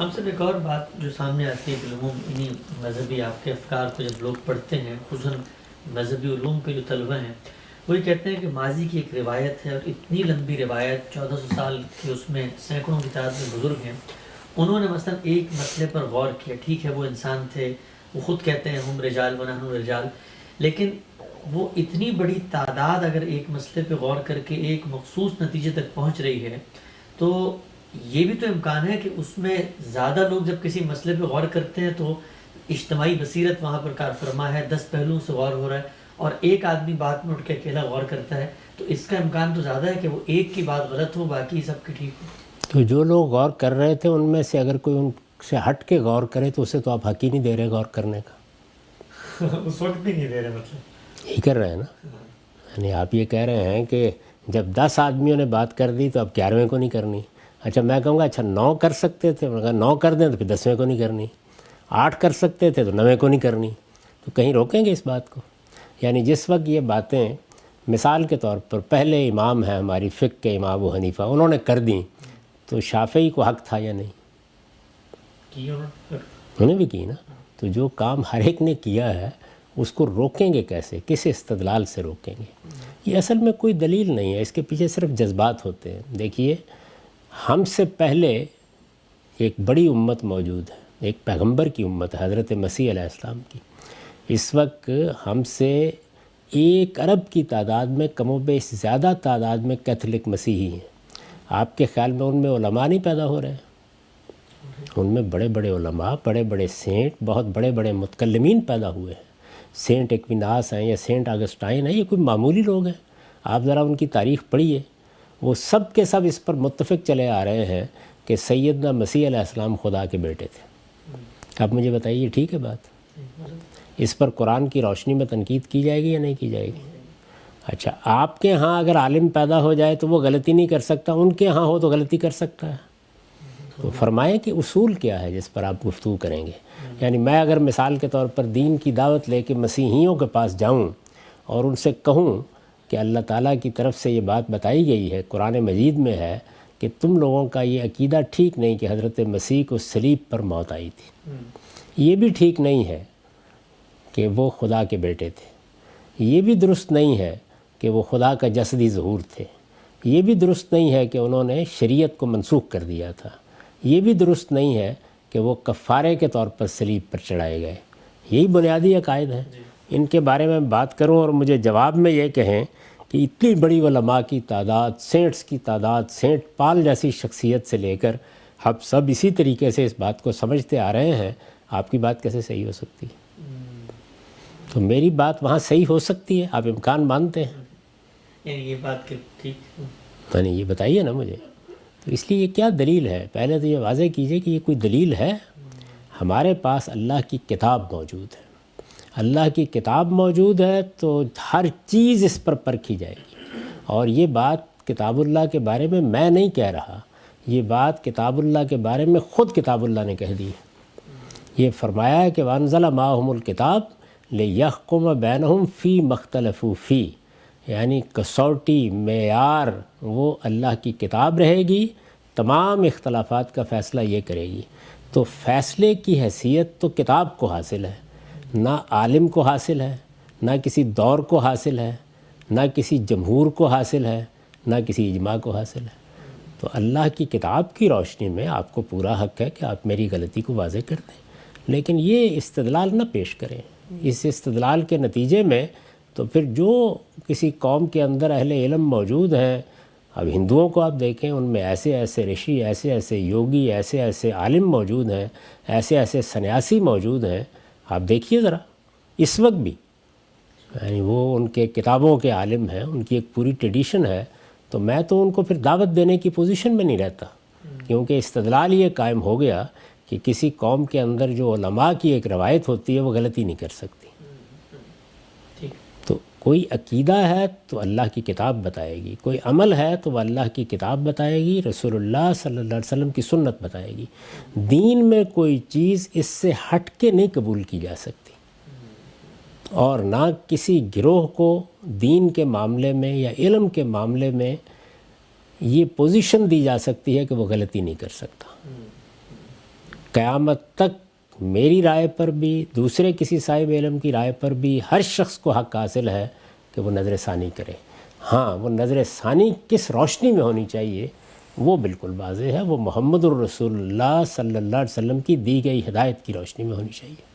ہم سب ایک اور بات جو سامنے آتی ہے کہ لوگوں انہیں مذہبی آپ کے افکار کو جب لوگ پڑھتے ہیں، خصوصاً مذہبی علوم کے جو طلبہ ہیں، وہی کہتے ہیں کہ ماضی کی ایک روایت ہے، اور اتنی لمبی روایت 1400 سال کی، اس میں سینکڑوں کی تعداد میں بزرگ ہیں، انہوں نے مثلا ایک مسئلے پر غور کیا. ٹھیک ہے وہ انسان تھے، وہ خود کہتے ہیں ہم رجال و نحن رجال، لیکن وہ اتنی بڑی تعداد اگر ایک مسئلے پہ غور کر کے ایک مخصوص نتیجے تک پہنچ رہی ہے، تو یہ بھی تو امکان ہے کہ اس میں زیادہ لوگ جب کسی مسئلے پہ غور کرتے ہیں تو اجتماعی بصیرت وہاں پر کار فرما ہے، 10 پہلوؤں سے غور ہو رہا ہے، اور ایک آدمی بات میں اٹھ کے اکیلا غور کرتا ہے، تو اس کا امکان تو زیادہ ہے کہ وہ ایک کی بات غلط ہو، باقی سب کی ٹھیک ہو. تو جو لوگ غور کر رہے تھے ان میں سے اگر کوئی ان سے ہٹ کے غور کرے تو اسے تو آپ حق ہی نہیں دے رہے غور کرنے کا. اس وقت بھی نہیں دے رہے مطلب. یہی کر رہے ہیں نا. یعنی آپ یہ کہہ رہے ہیں کہ جب 10 آدمیوں نے بات کر دی تو اب 11ویں کو نہیں کرنی. اچھا میں کہوں گا اچھا 9 کر سکتے تھے، میں کہا 9 کر دیں تو پھر 10ویں کو نہیں کرنی. 8 کر سکتے تھے تو 9ویں کو نہیں کرنی. تو کہیں روکیں گے اس بات کو؟ یعنی جس وقت یہ باتیں مثال کے طور پر پہلے امام ہیں ہماری فقہ کے امام ابو حنیفہ، انہوں نے کر دیں تو شافعی کو حق تھا یا نہیں؟ انہوں نے بھی کی نا. تو جو کام ہر ایک نے کیا ہے اس کو روکیں گے کیسے؟ کس استدلال سے روکیں گے؟ یہ اصل میں کوئی دلیل نہیں ہے، اس کے پیچھے صرف جذبات ہوتے ہیں. دیکھیے ہم سے پہلے ایک بڑی امت موجود ہے، ایک پیغمبر کی امت ہے، حضرت مسیح علیہ السلام کی. اس وقت ہم سے 1 ارب کی تعداد میں کم و بیش زیادہ تعداد میں کیتھولک مسیحی ہیں. آپ کے خیال میں ان میں علماء نہیں پیدا ہو رہے ہیں؟ ان میں بڑے بڑے علماء، بڑے بڑے سینٹ، بہت بڑے بڑے متکلمین پیدا ہوئے ہیں. سینٹ ایکویناس ہیں یا سینٹ آگسٹائن ہیں، یہ کوئی معمولی لوگ ہیں. آپ ذرا ان کی تاریخ پڑھیے، وہ سب کے سب اس پر متفق چلے آ رہے ہیں کہ سیدنا مسیح علیہ السلام خدا کے بیٹے تھے. اب مجھے بتائیے ٹھیک ہے بات؟ اس پر قرآن کی روشنی میں تنقید کی جائے گی یا نہیں کی جائے گی؟ اچھا آپ کے ہاں اگر عالم پیدا ہو جائے تو وہ غلطی نہیں کر سکتا، ان کے ہاں ہو تو غلطی کر سکتا ہے. تو فرمائیں کہ اصول کیا ہے جس پر آپ گفتگو کریں گے. یعنی میں اگر مثال کے طور پر دین کی دعوت لے کے مسیحیوں کے پاس جاؤں اور ان سے کہوں کہ اللہ تعالیٰ کی طرف سے یہ بات بتائی گئی ہے، قرآن مجید میں ہے کہ تم لوگوں کا یہ عقیدہ ٹھیک نہیں کہ حضرت مسیح کو صلیب پر موت آئی تھی، یہ بھی ٹھیک نہیں ہے کہ وہ خدا کے بیٹے تھے، یہ بھی درست نہیں ہے کہ وہ خدا کا جسدی ظہور تھے، یہ بھی درست نہیں ہے کہ انہوں نے شریعت کو منسوخ کر دیا تھا، یہ بھی درست نہیں ہے کہ وہ کفارے کے طور پر صلیب پر چڑھائے گئے. یہی بنیادی عقائد ہیں. ان کے بارے میں بات کروں اور مجھے جواب میں یہ کہیں کہ اتنی بڑی علماء کی تعداد، سینٹس کی تعداد، سینٹ پال جیسی شخصیت سے لے کر ہم سب اسی طریقے سے اس بات کو سمجھتے آ رہے ہیں، آپ کی بات کیسے صحیح ہو سکتی ہے؟ تو میری بات وہاں صحیح ہو سکتی ہے، آپ امکان مانتے ہیں؟ یعنی یہ بات کہ ٹھیک، یعنی یہ بتائیے نا مجھے. تو اس لیے یہ کیا دلیل ہے؟ پہلے تو یہ واضح کیجئے کہ یہ کوئی دلیل ہے؟ ہمارے پاس اللہ کی کتاب موجود ہے. اللہ کی کتاب موجود ہے تو ہر چیز اس پر پرکھی جائے گی. اور یہ بات کتاب اللہ کے بارے میں میں نہیں کہہ رہا، یہ بات کتاب اللہ کے بارے میں خود کتاب اللہ نے کہہ دی ہے. یہ فرمایا ہے کہ وَأَنزَلَ مَعَهُمُ الْكِتَابَ لِيَحْكُمَ بَيْنَهُمْ فِي مَا اخْتَلَفُوا فِيهِ. یعنی کسوٹی، معیار وہ اللہ کی کتاب رہے گی، تمام اختلافات کا فیصلہ یہ کرے گی. تو فیصلے کی حیثیت تو کتاب کو حاصل ہے، نہ عالم کو حاصل ہے، نہ کسی دور کو حاصل ہے، نہ کسی جمہور کو حاصل ہے، نہ کسی اجماع کو حاصل ہے. تو اللہ کی کتاب کی روشنی میں آپ کو پورا حق ہے کہ آپ میری غلطی کو واضح کر دیں، لیکن یہ استدلال نہ پیش کریں. اس استدلال کے نتیجے میں تو پھر جو کسی قوم کے اندر اہل علم موجود ہیں، اب ہندوؤں کو آپ دیکھیں، ان میں ایسے ایسے رشی، ایسے ایسے یوگی، ایسے ایسے عالم موجود ہیں، ایسے ایسے سنیاسی موجود ہیں. آپ دیکھیے ذرا اس وقت بھی، یعنی وہ ان کے کتابوں کے عالم ہیں، ان کی ایک پوری ٹریڈیشن ہے. تو میں تو ان کو پھر دعوت دینے کی پوزیشن میں نہیں رہتا، کیونکہ استدلال یہ قائم ہو گیا کہ کسی قوم کے اندر جو علماء کی ایک روایت ہوتی ہے وہ غلطی نہیں کر سکتی. تو کوئی عقیدہ ہے تو اللہ کی کتاب بتائے گی، کوئی عمل ہے تو وہ اللہ کی کتاب بتائے گی، رسول اللہ صلی اللہ علیہ وسلم کی سنت بتائے گی. دین میں کوئی چیز اس سے ہٹ کے نہیں قبول کی جا سکتی، اور نہ کسی گروہ کو دین کے معاملے میں یا علم کے معاملے میں یہ پوزیشن دی جا سکتی ہے کہ وہ غلطی نہیں کر سکتا. قیامت تک میری رائے پر بھی دوسرے کسی صاحب علم کی رائے پر بھی ہر شخص کو حق حاصل ہے کہ وہ نظر ثانی کرے. ہاں وہ نظر ثانی کس روشنی میں ہونی چاہیے وہ بالکل واضح ہے، وہ محمد الرسول اللہ صلی اللہ علیہ وسلم کی دی گئی ہدایت کی روشنی میں ہونی چاہیے.